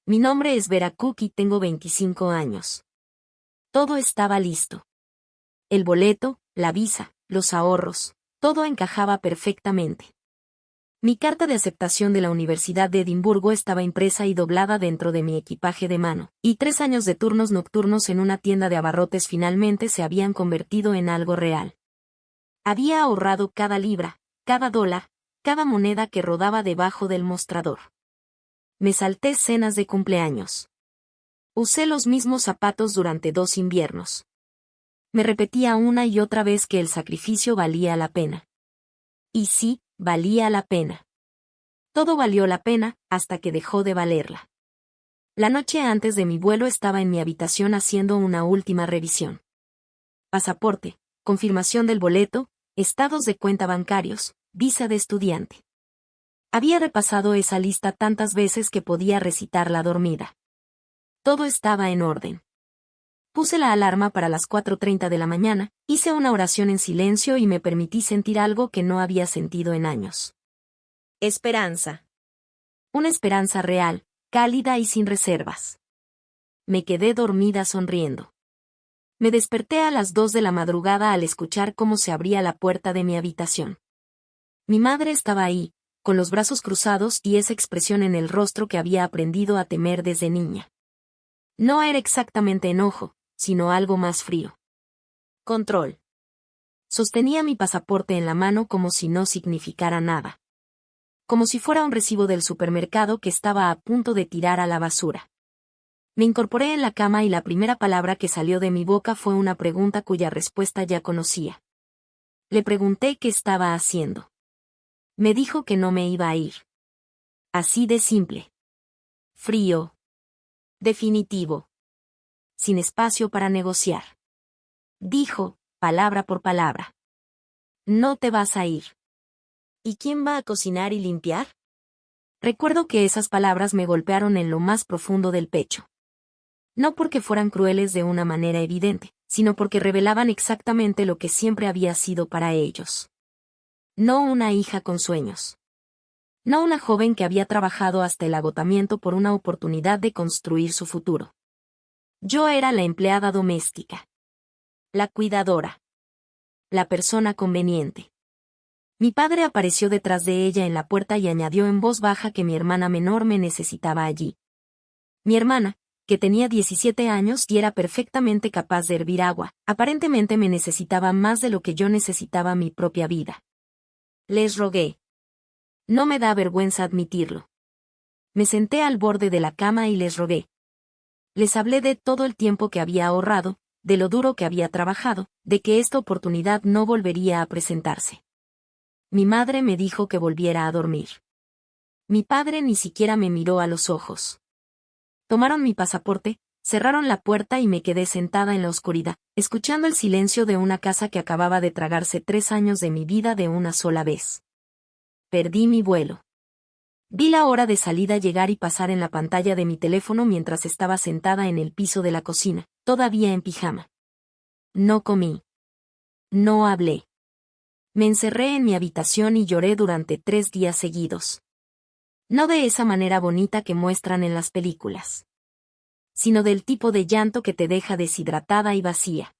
Mi nombre es Vera Cook y tengo 25 años. Todo estaba listo. El boleto, la visa, los ahorros, todo encajaba perfectamente. Mi carta de aceptación de la Universidad de Edimburgo estaba impresa y doblada dentro de mi equipaje de mano, y 3 años de turnos nocturnos en una tienda de abarrotes finalmente se habían convertido en algo real. Había ahorrado cada libra, cada dólar, cada moneda que rodaba debajo del mostrador. Me salté cenas de cumpleaños. Usé los mismos zapatos durante 2 inviernos. Me repetía una y otra vez que el sacrificio valía la pena. Y sí, valía la pena. Todo valió la pena, hasta que dejó de valerla. La noche antes de mi vuelo estaba en mi habitación haciendo una última revisión. Pasaporte, confirmación del boleto, estados de cuenta bancarios, visa de estudiante. Había repasado esa lista tantas veces que podía recitarla dormida. Todo estaba en orden. Puse la alarma para las 4:30 de la mañana, hice una oración en silencio y me permití sentir algo que no había sentido en años. Esperanza. Una esperanza real, cálida y sin reservas. Me quedé dormida sonriendo. Me desperté a las 2 de la madrugada al escuchar cómo se abría la puerta de mi habitación. Mi madre estaba ahí, con los brazos cruzados y esa expresión en el rostro que había aprendido a temer desde niña. No era exactamente enojo, sino algo más frío. Control. Sostenía mi pasaporte en la mano como si no significara nada. Como si fuera un recibo del supermercado que estaba a punto de tirar a la basura. Me incorporé en la cama y la primera palabra que salió de mi boca fue una pregunta cuya respuesta ya conocía. Le pregunté qué estaba haciendo. Me dijo que no me iba a ir. Así de simple. Frío. Definitivo. Sin espacio para negociar. Dijo, palabra por palabra. No te vas a ir. ¿Y quién va a cocinar y limpiar? Recuerdo que esas palabras me golpearon en lo más profundo del pecho. No porque fueran crueles de una manera evidente, sino porque revelaban exactamente lo que siempre había sido para ellos. No una hija con sueños. No una joven que había trabajado hasta el agotamiento por una oportunidad de construir su futuro. Yo era la empleada doméstica. La cuidadora. La persona conveniente. Mi padre apareció detrás de ella en la puerta y añadió en voz baja que mi hermana menor me necesitaba allí. Mi hermana, que tenía 17 años y era perfectamente capaz de hervir agua, aparentemente me necesitaba más de lo que yo necesitaba mi propia vida. Les rogué. No me da vergüenza admitirlo. Me senté al borde de la cama y les rogué. Les hablé de todo el tiempo que había ahorrado, de lo duro que había trabajado, de que esta oportunidad no volvería a presentarse. Mi madre me dijo que volviera a dormir. Mi padre ni siquiera me miró a los ojos. Tomaron mi pasaporte, cerraron la puerta y me quedé sentada en la oscuridad, escuchando el silencio de una casa que acababa de tragarse 3 años de mi vida de una sola vez. Perdí mi vuelo. Vi la hora de salida llegar y pasar en la pantalla de mi teléfono mientras estaba sentada en el piso de la cocina, todavía en pijama. No comí. No hablé. Me encerré en mi habitación y lloré durante 3 días seguidos. No de esa manera bonita que muestran en las películas, sino del tipo de llanto que te deja deshidratada y vacía.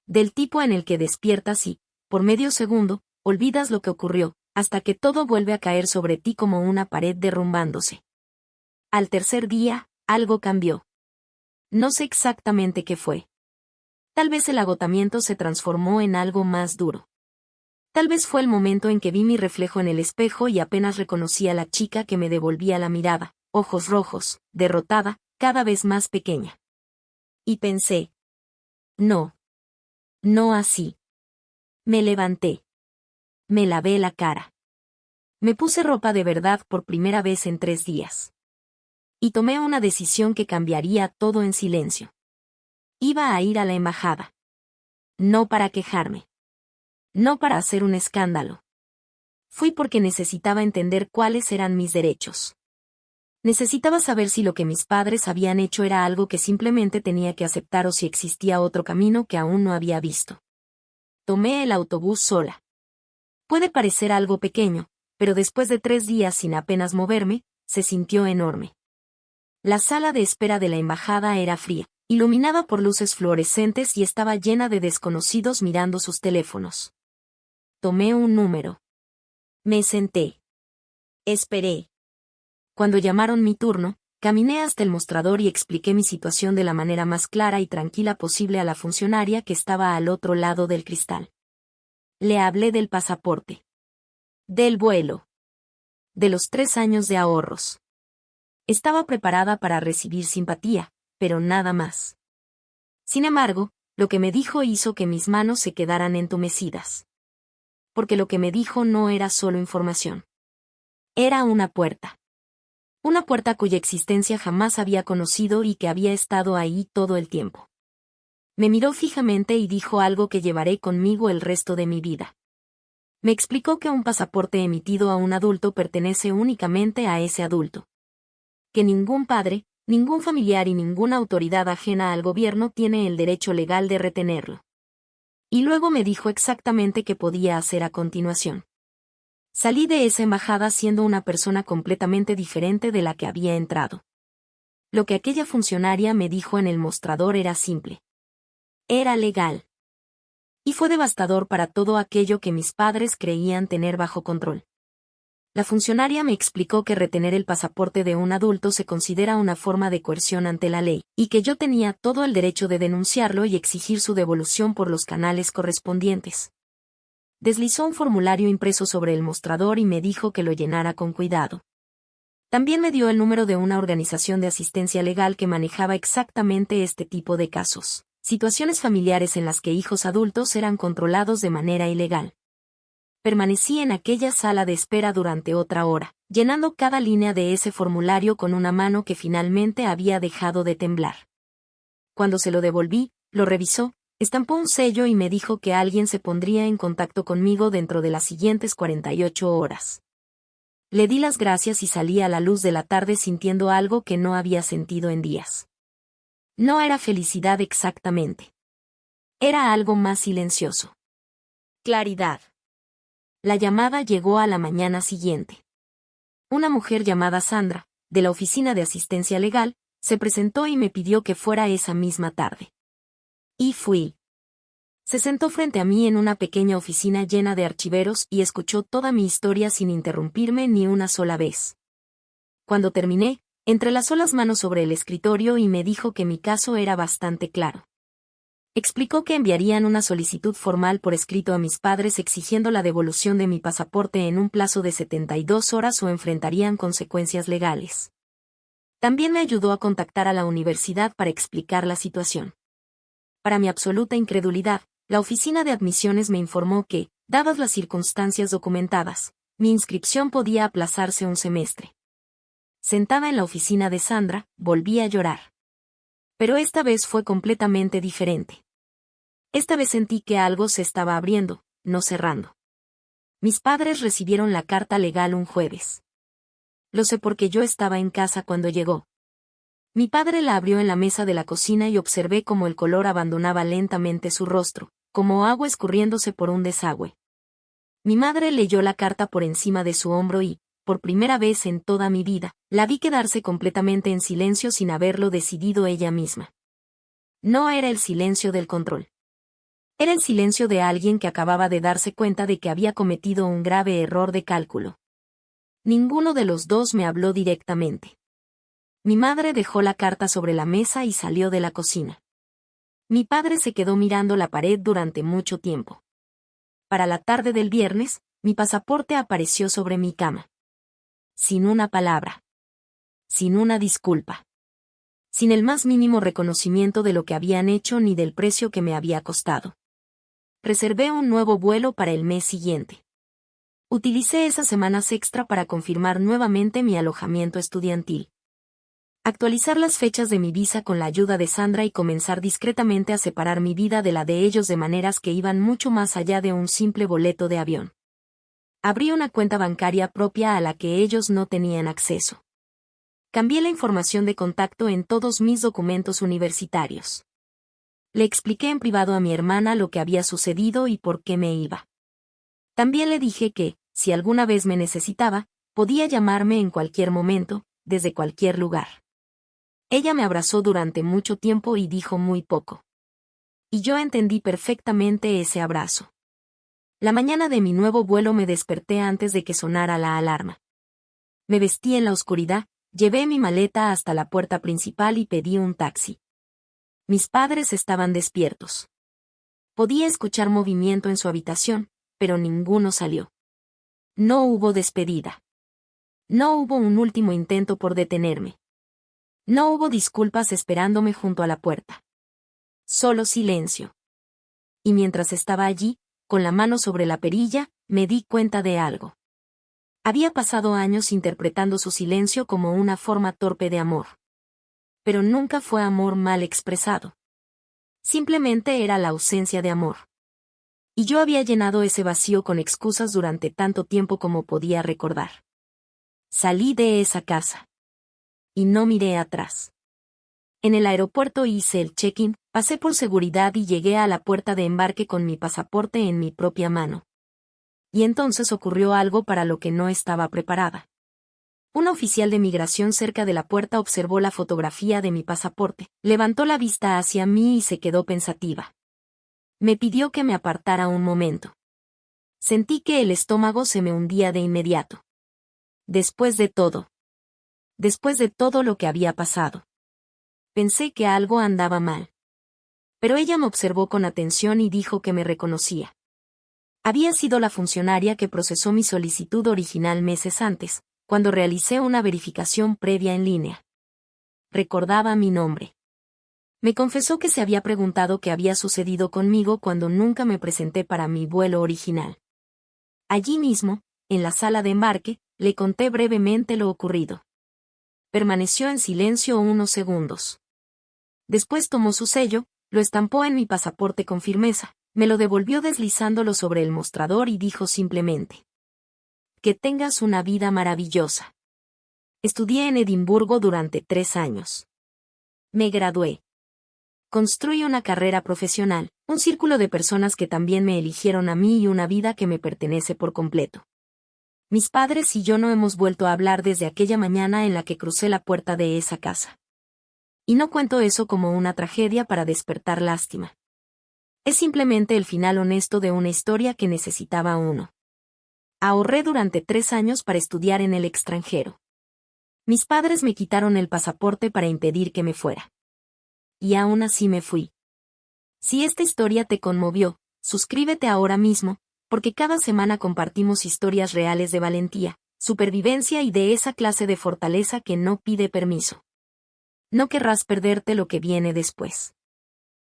Del tipo en el que despiertas y, por medio segundo, olvidas lo que ocurrió, hasta que todo vuelve a caer sobre ti como una pared derrumbándose. Al tercer día, algo cambió. No sé exactamente qué fue. Tal vez el agotamiento se transformó en algo más duro. Tal vez fue el momento en que vi mi reflejo en el espejo y apenas reconocí a la chica que me devolvía la mirada, ojos rojos, derrotada, cada vez más pequeña. Y pensé. No. No así. Me levanté. Me lavé la cara. Me puse ropa de verdad por primera vez en 3 días. Y tomé una decisión que cambiaría todo en silencio. Iba a ir a la embajada. No para quejarme. No para hacer un escándalo. Fui porque necesitaba entender cuáles eran mis derechos. Necesitaba saber si lo que mis padres habían hecho era algo que simplemente tenía que aceptar o si existía otro camino que aún no había visto. Tomé el autobús sola. Puede parecer algo pequeño, pero después de 3 días sin apenas moverme, se sintió enorme. La sala de espera de la embajada era fría, iluminada por luces fluorescentes y estaba llena de desconocidos mirando sus teléfonos. Tomé un número. Me senté. Esperé. Cuando llamaron mi turno, caminé hasta el mostrador y expliqué mi situación de la manera más clara y tranquila posible a la funcionaria que estaba al otro lado del cristal. Le hablé del pasaporte. Del vuelo. De los 3 años de ahorros. Estaba preparada para recibir simpatía, pero nada más. Sin embargo, lo que me dijo hizo que mis manos se quedaran entumecidas. Porque lo que me dijo no era solo información. Era una puerta. Una puerta cuya existencia jamás había conocido y que había estado ahí todo el tiempo. Me miró fijamente y dijo algo que llevaré conmigo el resto de mi vida. Me explicó que un pasaporte emitido a un adulto pertenece únicamente a ese adulto. Que ningún padre, ningún familiar y ninguna autoridad ajena al gobierno tiene el derecho legal de retenerlo. Y luego me dijo exactamente qué podía hacer a continuación. Salí de esa embajada siendo una persona completamente diferente de la que había entrado. Lo que aquella funcionaria me dijo en el mostrador era simple. Era legal. Y fue devastador para todo aquello que mis padres creían tener bajo control. La funcionaria me explicó que retener el pasaporte de un adulto se considera una forma de coerción ante la ley, y que yo tenía todo el derecho de denunciarlo y exigir su devolución por los canales correspondientes. Deslizó un formulario impreso sobre el mostrador y me dijo que lo llenara con cuidado. También me dio el número de una organización de asistencia legal que manejaba exactamente este tipo de casos, situaciones familiares en las que hijos adultos eran controlados de manera ilegal. Permanecí en aquella sala de espera durante otra hora, llenando cada línea de ese formulario con una mano que finalmente había dejado de temblar. Cuando se lo devolví, lo revisó, estampó un sello y me dijo que alguien se pondría en contacto conmigo dentro de las siguientes 48 horas. Le di las gracias y salí a la luz de la tarde sintiendo algo que no había sentido en días. No era felicidad exactamente. Era algo más silencioso. Claridad. La llamada llegó a la mañana siguiente. Una mujer llamada Sandra, de la Oficina de Asistencia Legal, se presentó y me pidió que fuera esa misma tarde. Y fui. Se sentó frente a mí en una pequeña oficina llena de archiveros y escuchó toda mi historia sin interrumpirme ni una sola vez. Cuando terminé, entrelazó las manos sobre el escritorio y me dijo que mi caso era bastante claro. Explicó que enviarían una solicitud formal por escrito a mis padres exigiendo la devolución de mi pasaporte en un plazo de 72 horas o enfrentarían consecuencias legales. También me ayudó a contactar a la universidad para explicar la situación. Para mi absoluta incredulidad, la oficina de admisiones me informó que, dadas las circunstancias documentadas, mi inscripción podía aplazarse un semestre. Sentada en la oficina de Sandra, volví a llorar. Pero esta vez fue completamente diferente. Esta vez sentí que algo se estaba abriendo, no cerrando. Mis padres recibieron la carta legal un jueves. Lo sé porque yo estaba en casa cuando llegó. Mi padre la abrió en la mesa de la cocina y observé cómo el color abandonaba lentamente su rostro, como agua escurriéndose por un desagüe. Mi madre leyó la carta por encima de su hombro y, por primera vez en toda mi vida, la vi quedarse completamente en silencio sin haberlo decidido ella misma. No era el silencio del control. Era el silencio de alguien que acababa de darse cuenta de que había cometido un grave error de cálculo. Ninguno de los dos me habló directamente. Mi madre dejó la carta sobre la mesa y salió de la cocina. Mi padre se quedó mirando la pared durante mucho tiempo. Para la tarde del viernes, mi pasaporte apareció sobre mi cama. Sin una palabra. Sin una disculpa. Sin el más mínimo reconocimiento de lo que habían hecho ni del precio que me había costado. Reservé un nuevo vuelo para el mes siguiente. Utilicé esas semanas extra para confirmar nuevamente mi alojamiento estudiantil. Actualizar las fechas de mi visa con la ayuda de Sandra y comenzar discretamente a separar mi vida de la de ellos de maneras que iban mucho más allá de un simple boleto de avión. Abrí una cuenta bancaria propia a la que ellos no tenían acceso. Cambié la información de contacto en todos mis documentos universitarios. Le expliqué en privado a mi hermana lo que había sucedido y por qué me iba. También le dije que, si alguna vez me necesitaba, podía llamarme en cualquier momento, desde cualquier lugar. Ella me abrazó durante mucho tiempo y dijo muy poco. Y yo entendí perfectamente ese abrazo. La mañana de mi nuevo vuelo me desperté antes de que sonara la alarma. Me vestí en la oscuridad, llevé mi maleta hasta la puerta principal y pedí un taxi. Mis padres estaban despiertos. Podía escuchar movimiento en su habitación, pero ninguno salió. No hubo despedida. No hubo un último intento por detenerme. No hubo disculpas esperándome junto a la puerta. Solo silencio. Y mientras estaba allí, con la mano sobre la perilla, me di cuenta de algo. Había pasado años interpretando su silencio como una forma torpe de amor. Pero nunca fue amor mal expresado. Simplemente era la ausencia de amor. Y yo había llenado ese vacío con excusas durante tanto tiempo como podía recordar. Salí de esa casa. Y no miré atrás. En el aeropuerto hice el check-in, pasé por seguridad y llegué a la puerta de embarque con mi pasaporte en mi propia mano. Y entonces ocurrió algo para lo que no estaba preparada. Un oficial de migración cerca de la puerta observó la fotografía de mi pasaporte, levantó la vista hacia mí y se quedó pensativa. Me pidió que me apartara un momento. Sentí que el estómago se me hundía de inmediato. Después de todo lo que había pasado, pensé que algo andaba mal. Pero ella me observó con atención y dijo que me reconocía. Había sido la funcionaria que procesó mi solicitud original meses antes, cuando realicé una verificación previa en línea. Recordaba mi nombre. Me confesó que se había preguntado qué había sucedido conmigo cuando nunca me presenté para mi vuelo original. Allí mismo, en la sala de embarque, le conté brevemente lo ocurrido. Permaneció en silencio unos segundos. Después tomó su sello, lo estampó en mi pasaporte con firmeza, me lo devolvió deslizándolo sobre el mostrador y dijo simplemente: que tengas una vida maravillosa. Estudié en Edimburgo durante 3 años. Me gradué. Construí una carrera profesional, un círculo de personas que también me eligieron a mí y una vida que me pertenece por completo. Mis padres y yo no hemos vuelto a hablar desde aquella mañana en la que crucé la puerta de esa casa. Y no cuento eso como una tragedia para despertar lástima. Es simplemente el final honesto de una historia que necesitaba uno. Ahorré durante 3 años para estudiar en el extranjero. Mis padres me quitaron el pasaporte para impedir que me fuera. Y aún así me fui. Si esta historia te conmovió, suscríbete ahora mismo, porque cada semana compartimos historias reales de valentía, supervivencia y de esa clase de fortaleza que no pide permiso. No querrás perderte lo que viene después.